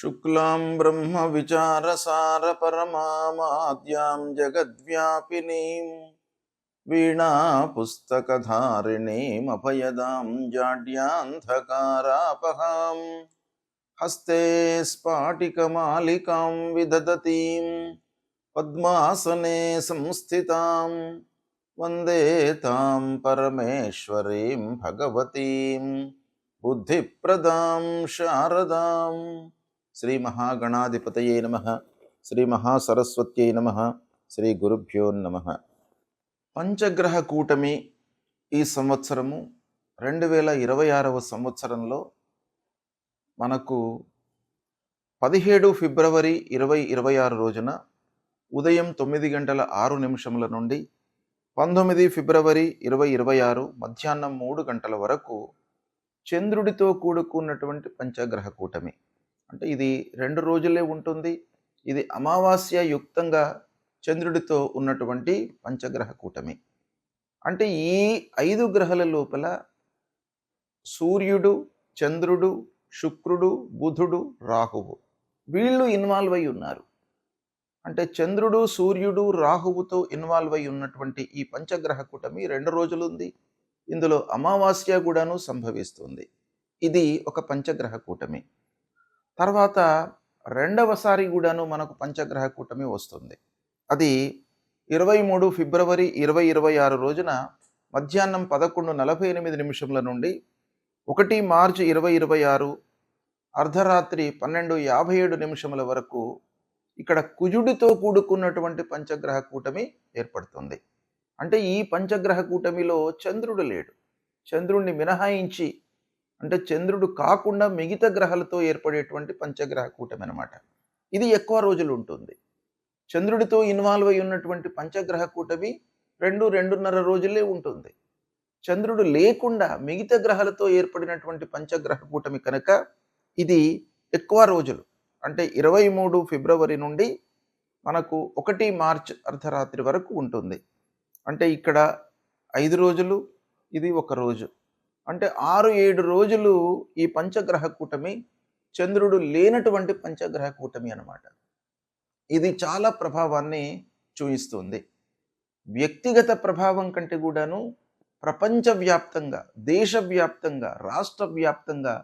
शुक्लां ब्रह्मविचारसारपरमामाद्यां जगद्व्यापिनीं वीणापुस्तकधारिणीमभयदां जाड्यान्धकारापहां हस्ते स्फाटिकमालिकां विदधतीं पद्मासने संस्थितां वन्दे तां परमेश्वरीं भगवतीं बुद्धिप्रदां शारदां। శ్రీ మహాగణాధిపతయే నమః. శ్రీ మహాసరస్వత్యై నమః. శ్రీ గురుభ్యో నమః. పంచగ్రహ కూటమి ఈ సంవత్సరము 2026వ సంవత్సరంలో మనకు 17 ఫిబ్రవరి 2026 రోజున ఉదయం 9:06 నుండి 19 ఫిబ్రవరి 2026 మధ్యాహ్నం 3 గంటల వరకు చంద్రుడితో కూడుకున్నటువంటి పంచగ్రహ కూటమి. అంటే ఇది 2 రోజులే ఉంటుంది. ఇది అమావాస్య యుక్తంగా చంద్రుడితో ఉన్నటువంటి పంచగ్రహ కూటమి. అంటే ఈ 5 గ్రహాల లోపల సూర్యుడు, చంద్రుడు, శుక్రుడు, బుధుడు, రాహువు వీళ్ళు ఇన్వాల్వ్ అయి ఉన్నారు. అంటే చంద్రుడు, సూర్యుడు, రాహువుతో ఇన్వాల్వ్ అయి ఉన్నటువంటి ఈ పంచగ్రహ కూటమి 2 రోజులు ఉంది. ఇందులో అమావాస్య కూడాను సంభవిస్తుంది. ఇది ఒక పంచగ్రహ కూటమి. తర్వాత రెండవసారి కూడాను మనకు పంచగ్రహ కూటమి వస్తుంది. అది 23 ఫిబ్రవరి 2026 రోజున మధ్యాహ్నం 11:48 నుండి 1 మార్చి 2026 అర్ధరాత్రి 12:57 వరకు ఇక్కడ కుజుడితో కూడుకున్నటువంటి పంచగ్రహ కూటమి ఏర్పడుతుంది. అంటే ఈ పంచగ్రహ కూటమిలో చంద్రుడు లేడు. చంద్రుడిని మినహాయించి అంటే చంద్రుడు కాకుండా మిగతా గ్రహాలతో ఏర్పడేటువంటి పంచగ్రహ కూటమి అన్నమాట. ఇది ఎక్కువ రోజులు ఉంటుంది. చంద్రుడితో ఇన్వాల్వ్ అయి ఉన్నటువంటి పంచగ్రహ కూటమి 2-2.5 రోజులే ఉంటుంది. చంద్రుడు లేకుండా మిగతా గ్రహాలతో ఏర్పడినటువంటి పంచగ్రహ కూటమి కనుక ఇది ఎక్కువ రోజులు. అంటే 23 ఫిబ్రవరి నుండి మనకు 1 మార్చ్ అర్ధరాత్రి వరకు ఉంటుంది. అంటే ఇక్కడ 5 రోజులు, ఇది 1 రోజు. అంటే 6-7 రోజులు ఈ పంచగ్రహ కూటమి చంద్రుడు లేనటువంటి పంచగ్రహ కూటమి అన్నమాట. ఇది చాలా ప్రభావాన్ని చూపిస్తుంది. వ్యక్తిగత ప్రభావం కంటే కూడాను ప్రపంచవ్యాప్తంగా, దేశవ్యాప్తంగా, రాష్ట్ర వ్యాప్తంగా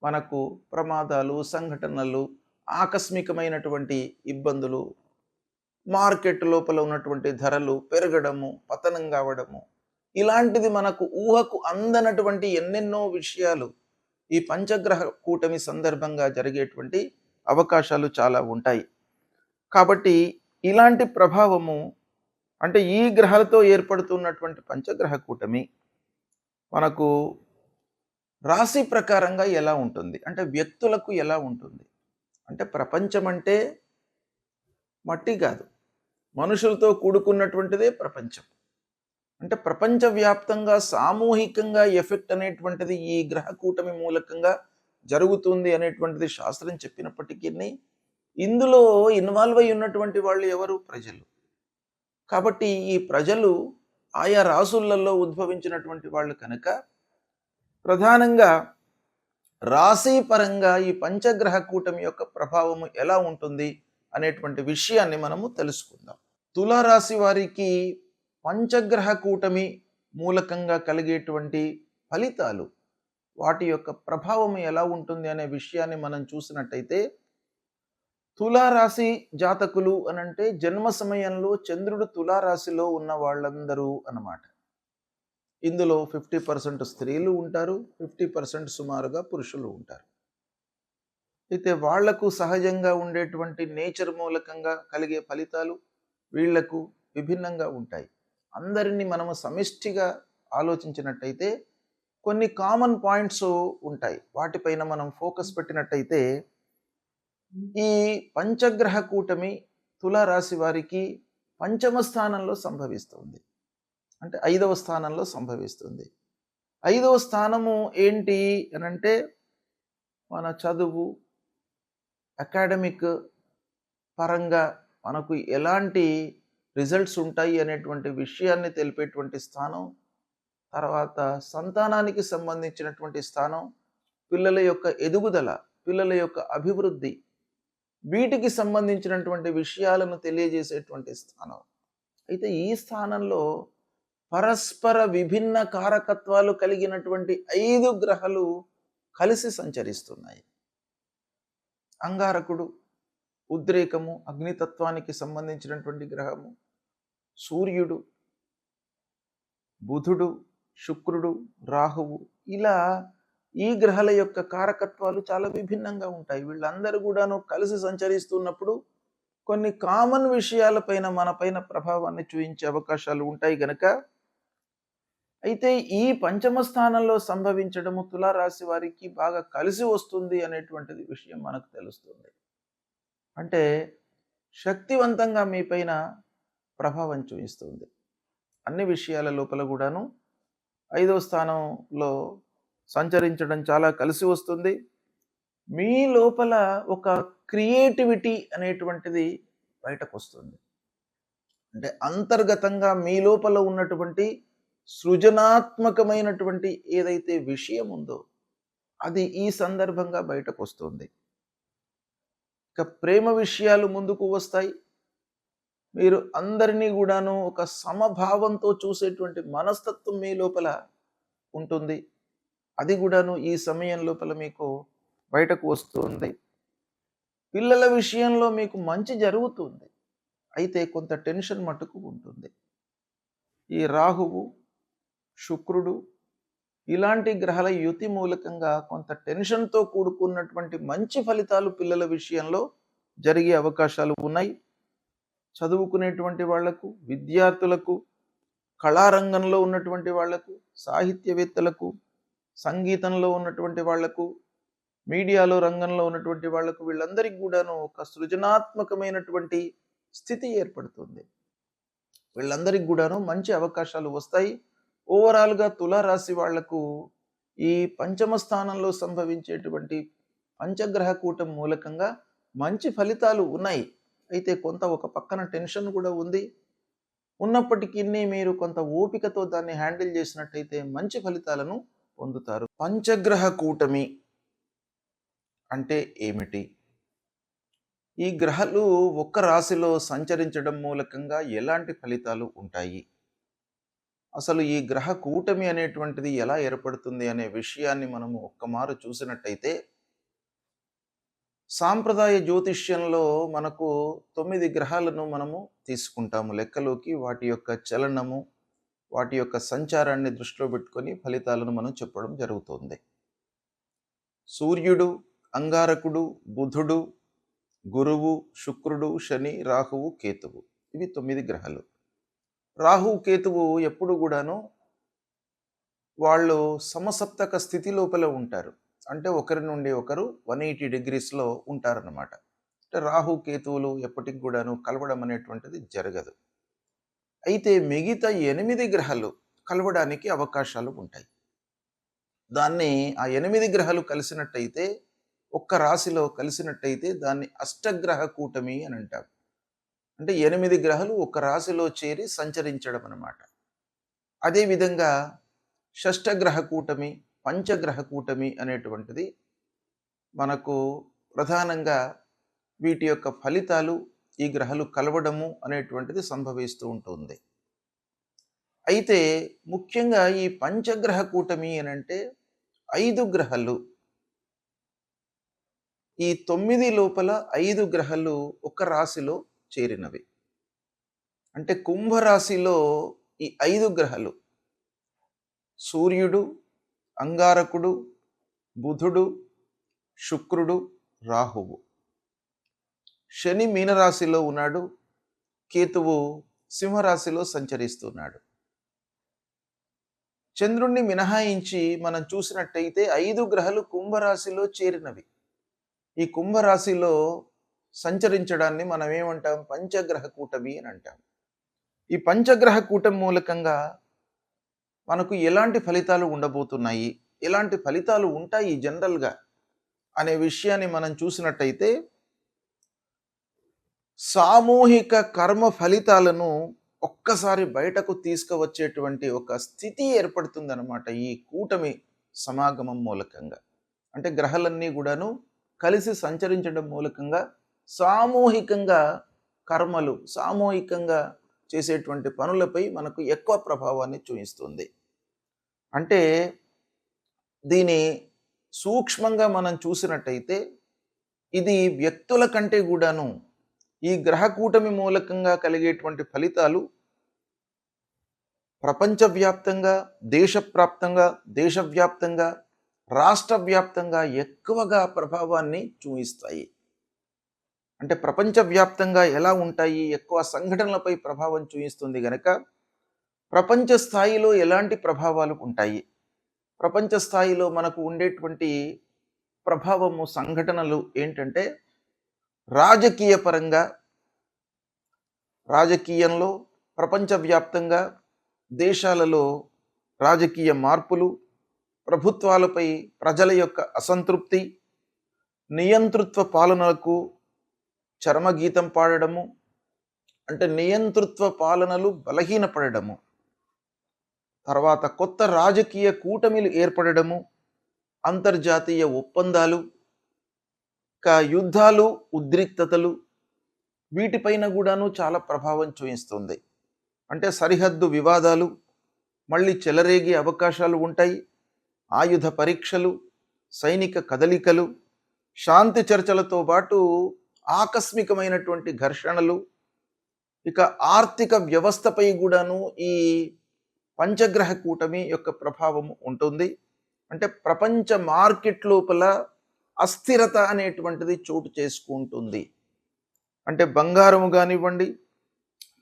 మనకు ప్రమాదాలు, సంఘటనలు, ఆకస్మికమైనటువంటి ఇబ్బందులు, మార్కెట్ లోపల ఉన్నటువంటి ధరలు పెరగడము, పతనం కావడము, ఇలాంటిది మనకు ఊహకు అందనటువంటి ఎన్నెన్నో విషయాలు ఈ పంచగ్రహ కూటమి సందర్భంగా జరిగేటువంటి అవకాశాలు చాలా ఉంటాయి. కాబట్టి ఇలాంటి ప్రభావము అంటే ఈ గ్రహాలతో ఏర్పడుతున్నటువంటి పంచగ్రహ కూటమి మనకు రాశి ప్రకారంగా ఎలా ఉంటుంది, అంటే వ్యక్తులకు ఎలా ఉంటుంది. అంటే ప్రపంచం అంటే మట్టి కాదు, మనుషులతో కూడుకున్నటువంటిదే ప్రపంచం. అంటే ప్రపంచవ్యాప్తంగా సామూహికంగా ఎఫెక్ట్ అనేటువంటిది ఈ గ్రహ కూటమి మూలకంగా జరుగుతుంది అనేటువంటిది శాస్త్రం చెప్పినప్పటికీ ఇందులో ఇన్వాల్వ్ అయి ఉన్నటువంటి వాళ్ళు ఎవరు? ప్రజలు. కాబట్టి ఈ ప్రజలు ఆయా రాసులలో ఉద్భవించినటువంటి వాళ్ళు కనుక ప్రధానంగా రాశి పరంగా ఈ పంచగ్రహ కూటమి యొక్క ప్రభావము ఎలా ఉంటుంది అనేటువంటి విషయాన్ని మనము తెలుసుకుందాం. తులారాశి వారికి పంచగ్రహ కూటమి మూలకంగా కలిగేటువంటి ఫలితాలు, వాటి యొక్క ప్రభావం ఎలా ఉంటుంది అనే విషయాన్ని మనం చూసినట్టయితే, తులారాశి జాతకులు అనంటే జన్మ సమయంలో చంద్రుడు తులారాశిలో ఉన్న వాళ్ళందరూ అన్నమాట. ఇందులో 50% స్త్రీలు ఉంటారు, 50% సుమారుగా పురుషులు ఉంటారు. అయితే వాళ్లకు సహజంగా ఉండేటువంటి నేచర్ మూలకంగా కలిగే ఫలితాలు వీళ్లకు విభిన్నంగా ఉంటాయి. అందరినీ మనము సమిష్టిగా ఆలోచించినట్టయితే కొన్ని కామన్ పాయింట్స్ ఉంటాయి. వాటిపైన మనం ఫోకస్ పెట్టినట్టయితే ఈ పంచగ్రహ కూటమి తులారాశి వారికి 5వ స్థానంలో సంభవిస్తుంది. అంటే 5వ స్థానంలో సంభవిస్తుంది. 5వ స్థానము ఏంటి అనంటే మన చదువు, అకాడమిక్ పరంగా మనకు ఎలాంటి రిజల్ట్స్ ఉంటాయి అనేటువంటి విషయాన్ని తెలిపేటువంటి స్థానం. తర్వాత సంతానానికి సంబంధించినటువంటి స్థానం, పిల్లల యొక్క ఎదుగుదల, పిల్లల యొక్క అభివృద్ధి, వీటికి సంబంధించినటువంటి విషయాలను తెలియజేసేటువంటి స్థానం. అయితే ఈ స్థానంలో పరస్పర విభిన్న కారకత్వాలు కలిగినటువంటి 5 గ్రహాలు కలిసి సంచరిస్తున్నాయి. అంగారకుడు ఉద్రేకము, అగ్నితత్వానికి సంబంధించినటువంటి గ్రహము, సూర్యుడు, బుధుడు, శుక్రుడు, రాహువు, ఇలా ఈ గ్రహాల యొక్క కారకత్వాలు చాలా విభిన్నంగా ఉంటాయి. వీళ్ళందరూ కూడాను కలిసి సంచరిస్తున్నప్పుడు కొన్ని కామన్ విషయాలపైన మనపైన ప్రభావాన్ని చూపించే అవకాశాలు ఉంటాయి గనక, అయితే ఈ పంచమ స్థానంలో సంభవించడము తులారాశి వారికి బాగా కలిసి వస్తుంది అనేటువంటిది విషయం మనకు తెలుస్తుంది. అంటే శక్తివంతంగా మీ పైన ప్రభావం చూపిస్తుంది. అన్ని విషయాల లోపల కూడాను 5వ స్థానంలో సంచరించడం చాలా కలిసి వస్తుంది. మీ లోపల ఒక క్రియేటివిటీ అనేటువంటిది బయటకు వస్తుంది. అంటే అంతర్గతంగా మీ లోపల ఉన్నటువంటి సృజనాత్మకమైనటువంటి ఏదైతే విషయం ఉందో అది ఈ సందర్భంగా బయటకు వస్తుంది. ఇక ప్రేమ విషయాలు ముందుకు వస్తాయి. మీరు అందరినీ కూడాను ఒక సమభావంతో చూసేటువంటి మనస్తత్వం మీ లోపల ఉంటుంది. అది కూడాను ఈ సమయం లోపల మీకు బయటకు వస్తుంది. పిల్లల విషయంలో మీకు మంచి జరుగుతుంది, అయితే కొంత టెన్షన్ మటుకు ఉంటుంది. ఈ రాహువు, శుక్రుడు ఇలాంటి గ్రహాల యుతి మూలకంగా కొంత టెన్షన్తో కూడుకున్నటువంటి మంచి ఫలితాలు పిల్లల విషయంలో జరిగే అవకాశాలు ఉన్నాయి. చదువుకునేటువంటి వాళ్లకు, విద్యార్థులకు, కళారంగంలో ఉన్నటువంటి వాళ్లకు, సాహిత్యవేత్తలకు, సంగీతంలో ఉన్నటువంటి వాళ్లకు, మీడియాలో రంగంలో ఉన్నటువంటి వాళ్లకు, వీళ్ళందరికీ కూడాను ఒక సృజనాత్మకమైనటువంటి స్థితి ఏర్పడుతుంది. వీళ్ళందరికీ కూడాను మంచి అవకాశాలు వస్తాయి. ఓవరాల్గా తులారాశి వాళ్లకు ఈ పంచమ స్థానంలో సంభవించేటువంటి పంచగ్రహ కూటం మూలకంగా మంచి ఫలితాలు ఉన్నాయి. అయితే కొంత ఒక పక్కన టెన్షన్ కూడా ఉంది. ఉన్నప్పటికీ మీరు కొంత ఓపికతో దాన్ని హ్యాండిల్ చేసినట్టయితే మంచి ఫలితాలను పొందుతారు. పంచగ్రహ కూటమి అంటే ఏమిటి? ఈ గ్రహాలు ఒక్క రాశిలో సంచరించడం మూలకంగా ఎలాంటి ఫలితాలు ఉంటాయి? అసలు ఈ గ్రహ కూటమి అనేటువంటిది ఎలా ఏర్పడుతుంది అనే విషయాన్ని మనము ఒక్కమారు చూసినట్టయితే, సాంప్రదాయ జ్యోతిష్యంలో మనకు 9 గ్రహాలను మనము తీసుకుంటాము లెక్కలోకి. వాటి యొక్క చలనము, వాటి యొక్క సంచారాన్ని దృష్టిలో పెట్టుకొని ఫలితాలను మనం చెప్పడం జరుగుతుంది. సూర్యుడు, అంగారకుడు, బుధుడు, గురువు, శుక్రుడు, శని, రాహువు, కేతువు, ఇవి 9 గ్రహాలు. రాహు, కేతువు ఎప్పుడు కూడాను వాళ్ళు సమసప్తక స్థితి లోపల ఉంటారు. అంటే ఒకరి నుండి ఒకరు 180 డిగ్రీస్లో ఉంటారన్నమాట. అంటే రాహు, కేతువులు ఎప్పటికి కూడాను కలవడం అనేటువంటిది జరగదు. అయితే మిగతా 8 గ్రహాలు కలవడానికి అవకాశాలు ఉంటాయి. దాన్ని ఆ 8 గ్రహాలు కలిసినట్టయితే, ఒక్క రాశిలో కలిసినట్టయితే దాన్ని అష్టగ్రహ కూటమి అని అంటారు. అంటే 8 గ్రహాలు ఒక రాశిలో చేరి సంచరించడం అన్నమాట. అదేవిధంగా షష్టగ్రహ కూటమి, పంచగ్రహ కూటమి అనేటువంటిది మనకు ప్రధానంగా వీటి యొక్క ఫలితాలు ఈ గ్రహాలు కలవడము అనేటువంటిది సంభవిస్తూ ఉంటుంది. అయితే ముఖ్యంగా ఈ పంచగ్రహ కూటమి అని అంటే 5 గ్రహాలు, ఈ 9 లోపల 5 గ్రహాలు ఒక రాశిలో చేరినవి. అంటే కుంభరాశిలో ఈ 5 గ్రహాలు సూర్యుడు, అంగారకుడు, బుధుడు, శుక్రుడు, రాహువు. శని మీనరాశిలో ఉన్నాడు, కేతువు సింహరాశిలో సంచరిస్తున్నాడు. చంద్రుణ్ణి మినహాయించి మనం చూసినట్టయితే 5 గ్రహాలు కుంభరాశిలో చేరినవి. ఈ కుంభరాశిలో సంచరించడాన్ని మనం ఏమంటాం? పంచగ్రహ కూటమి అని అంటాం. ఈ పంచగ్రహ కూటమి మూలకంగా మనకు ఎలాంటి ఫలితాలు ఉండబోతున్నాయి, ఎలాంటి ఫలితాలు ఉంటాయి జనరల్గా అనే విషయాన్ని మనం చూసినట్టయితే, సామూహిక కర్మ ఫలితాలను ఒక్కసారి బయటకు తీసుకువచ్చేటువంటి ఒక స్థితి ఏర్పడుతుందన్నమాట ఈ కూటమి సమాగమం మూలకంగా. అంటే గ్రహాలన్నీ కూడాను కలిసి సంచరించడం మూలకంగా సామూహికంగా కర్మలు, సామూహికంగా చేసేటువంటి పనులపై మనకు ఎక్కువ ప్రభావాన్ని చూపిస్తుంది. అంటే దీని సూక్ష్మంగా మనం చూసినట్టయితే ఇది వ్యక్తుల కంటే కూడాను ఈ గ్రహ కూటమి మూలకంగా కలిగేటువంటి ఫలితాలు ప్రపంచవ్యాప్తంగా, దేశవ్యాప్తంగా, రాష్ట్ర వ్యాప్తంగా ఎక్కువగా ప్రభావాన్ని చూపిస్తాయి. అంటే ప్రపంచవ్యాప్తంగా ఎలా ఉంటాయి, ఎక్కువ సంఘటనలపై ప్రభావం చూపిస్తుంది గనక ప్రపంచ స్థాయిలో ఎలాంటి ప్రభావాలు ఉంటాయి, ప్రపంచ స్థాయిలో మనకు ఉండేటువంటి ప్రభావము సంఘటనలు ఏంటంటే రాజకీయ పరంగా, రాజకీయంలో ప్రపంచవ్యాప్తంగా దేశాలలో రాజకీయ మార్పులు, ప్రభుత్వాలపై ప్రజల యొక్క అసంతృప్తి, నియంతృత్వ పాలనలకు చరమగీతం పాడడము, అంటే నియంతృత్వ పాలనలు బలహీనపడము, తర్వాత కొత్త రాజకీయ కూటమిలు ఏర్పడము, అంతర్జాతీయ ఒప్పందాలు, యుద్ధాలు, ఉద్రిక్తతలు, వీటిపైన కూడాను చాలా ప్రభావం చూపిస్తుంది. అంటే సరిహద్దు వివాదాలు మళ్ళీ చెలరేగే అవకాశాలు ఉంటాయి. ఆయుధ పరీక్షలు, సైనిక కదలికలు, శాంతి చర్చలతో పాటు ఆకస్మికమైనటువంటి ఘర్షణలు, ఇక ఆర్థిక వ్యవస్థపై కూడాను ఈ పంచగ్రహ కూటమి యొక్క ప్రభావం ఉంటుంది. అంటే ప్రపంచ మార్కెట్ లోపల అస్థిరత అనేటువంటిది చోటు చేసుకుంటుంది. అంటే బంగారము కానివ్వండి,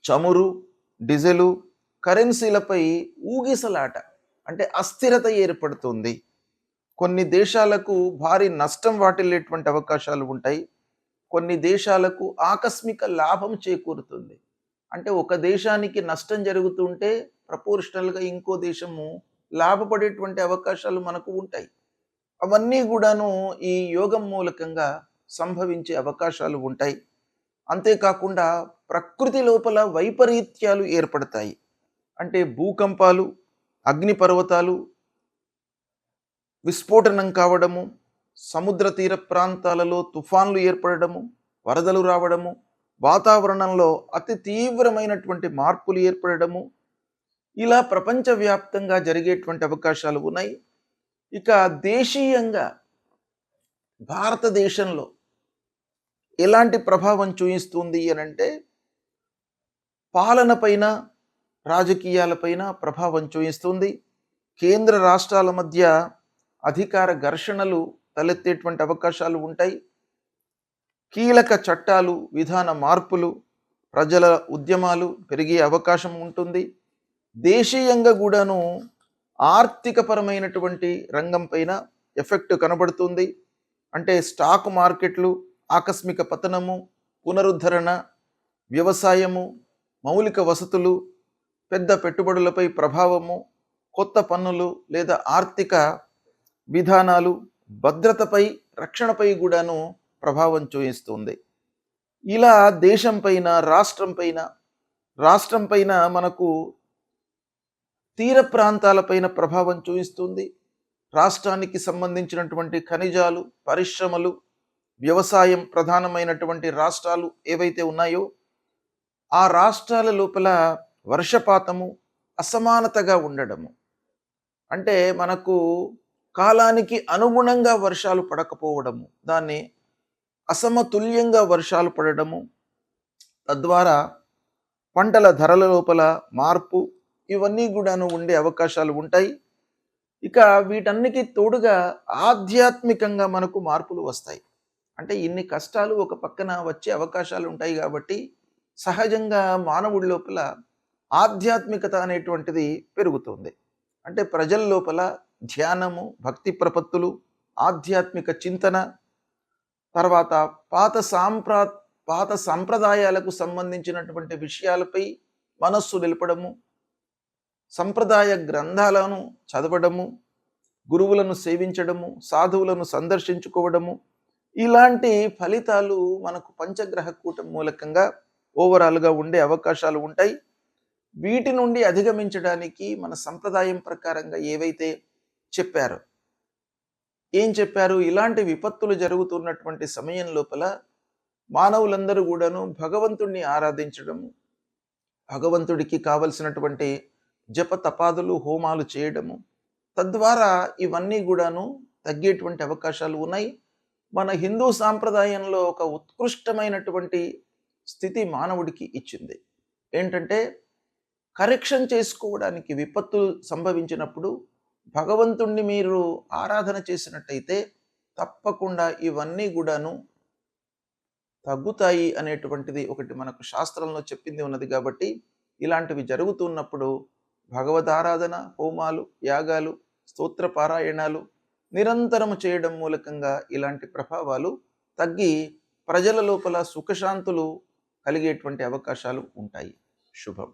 చమురు, డీజిలు, కరెన్సీలపై ఊగిసలాట, అంటే అస్థిరత ఏర్పడుతుంది. కొన్ని దేశాలకు భారీ నష్టం వాటిల్లేటువంటి అవకాశాలు ఉంటాయి. కొన్ని దేశాలకు ఆకస్మిక లాభం చేకూరుతుంది. అంటే ఒక దేశానికి నష్టం జరుగుతుంటే ప్రపోర్షనల్గా ఇంకో దేశము లాభపడేటువంటి అవకాశాలు మనకు ఉంటాయి. అవన్నీ కూడాను ఈ యోగం మూలకంగా సంభవించే అవకాశాలు ఉంటాయి. అంతేకాకుండా ప్రకృతి లోపల వైపరీత్యాలు ఏర్పడతాయి. అంటే భూకంపాలు, అగ్నిపర్వతాలు విస్ఫోటనం కావడము, సముద్ర తీర ప్రాంతాలలో తుఫాన్లు ఏర్పడము, వరదలు రావడము, వాతావరణంలో అతి తీవ్రమైనటువంటి మార్పులు ఏర్పడము, ఇలా ప్రపంచవ్యాప్తంగా జరిగేటువంటి అవకాశాలు ఉన్నాయి. ఇక దేశీయంగా భారతదేశంలో ఎలాంటి ప్రభావం చూపిస్తుంది అనంటే పాలనపైన, రాజకీయాలపైన ప్రభావం చూపిస్తుంది. కేంద్ర రాష్ట్రాల మధ్య అధికార ఘర్షణలు తలెత్తేటువంటి అవకాశాలు ఉంటాయి. కీలక చట్టాలు, విధాన మార్పులు, ప్రజల ఉద్యమాలు పెరిగే అవకాశం ఉంటుంది. దేశీయంగా కూడాను ఆర్థికపరమైనటువంటి రంగం పైన ఎఫెక్ట్ కనబడుతుంది. అంటే స్టాక్ మార్కెట్లు ఆకస్మిక పతనము, పునరుద్ధరణ, వ్యవసాయము, మౌలిక వసతులు, పెద్ద పెట్టుబడులపై ప్రభావము, కొత్త పన్నులు లేదా ఆర్థిక విధానాలు, భద్రతపై, రక్షణపై కూడాను ప్రభావం చూపిస్తుంది. ఇలా దేశం పైన, రాష్ట్రం పైన మనకు తీర ప్రాంతాలపైన ప్రభావం చూపిస్తుంది. రాష్ట్రానికి సంబంధించినటువంటి ఖనిజాలు, పరిశ్రమలు, వ్యవసాయం ప్రధానమైనటువంటి రాష్ట్రాలు ఏవైతే ఉన్నాయో ఆ రాష్ట్రాల లోపల వర్షపాతము అసమానతగా ఉండడము, అంటే మనకు కాలానికి అనుగుణంగా వర్షాలు పడకపోవడము, దాన్ని అసమతుల్యంగా వర్షాలు పడడము, తద్వారా పంటల ధరల లోపల మార్పు, ఇవన్నీ కూడాను ఉండే అవకాశాలు ఉంటాయి. ఇక వీటన్నికి తోడుగా ఆధ్యాత్మికంగా మనకు మార్పులు వస్తాయి. అంటే ఇన్ని కష్టాలు ఒక పక్కన వచ్చే అవకాశాలు ఉంటాయి కాబట్టి సహజంగా మానవుడి లోపల ఆధ్యాత్మికత అనేటువంటిది పెరుగుతుంది. అంటే ప్రజల లోపల ధ్యానము, భక్తి ప్రపత్తులు, ఆధ్యాత్మిక చింతన, తర్వాత పాత సంప్రదాయాలకు సంబంధించినటువంటి విషయాలపై మనస్సు నిలపడము, సంప్రదాయ గ్రంథాలను చదవడము, గురువులను సేవించడము, సాధువులను సందర్శించుకోవడము, ఇలాంటి ఫలితాలు మనకు పంచగ్రహ కూటమి మూలకంగా ఓవరాల్గా ఉండే అవకాశాలు ఉంటాయి. వీటి నుండి అధిగమించడానికి మన సంప్రదాయం ప్రకారంగా ఏవైతే చెప్పారో ఏం చెప్పారు? ఇలాంటి విపత్తులు జరుగుతున్నటువంటి సమయం లోపల మానవులందరూ కూడాను భగవంతుణ్ణి ఆరాధించడము, భగవంతుడికి కావలసినటువంటి జప తపాదులు హోమాలు చేయడము, తద్వారా ఇవన్నీ కూడాను తగ్గేటువంటి అవకాశాలు ఉన్నాయి. మన హిందూ సాంప్రదాయంలో ఒక ఉత్కృష్టమైనటువంటి స్థితి మానవుడికి ఇచ్చింది. ఏంటంటే కరెక్షన్ చేసుకోవడానికి విపత్తులు సంభవించినప్పుడు భగవంతుణ్ణి మీరు ఆరాధన చేసినట్టయితే తప్పకుండా ఇవన్నీ కూడాను తగ్గుతాయి అనేటువంటిది ఒకటి మనకు శాస్త్రంలో చెప్పింది ఉన్నది. కాబట్టి ఇలాంటివి జరుగుతున్నప్పుడు భగవదారాధన, హోమాలు, యాగాలు, స్తోత్ర పారాయణాలు నిరంతరము చేయడం మూలకంగా ఇలాంటి ప్రభావాలు తగ్గి ప్రజల లోపల సుఖశాంతులు కలిగేటువంటి అవకాశాలు ఉంటాయి. శుభం.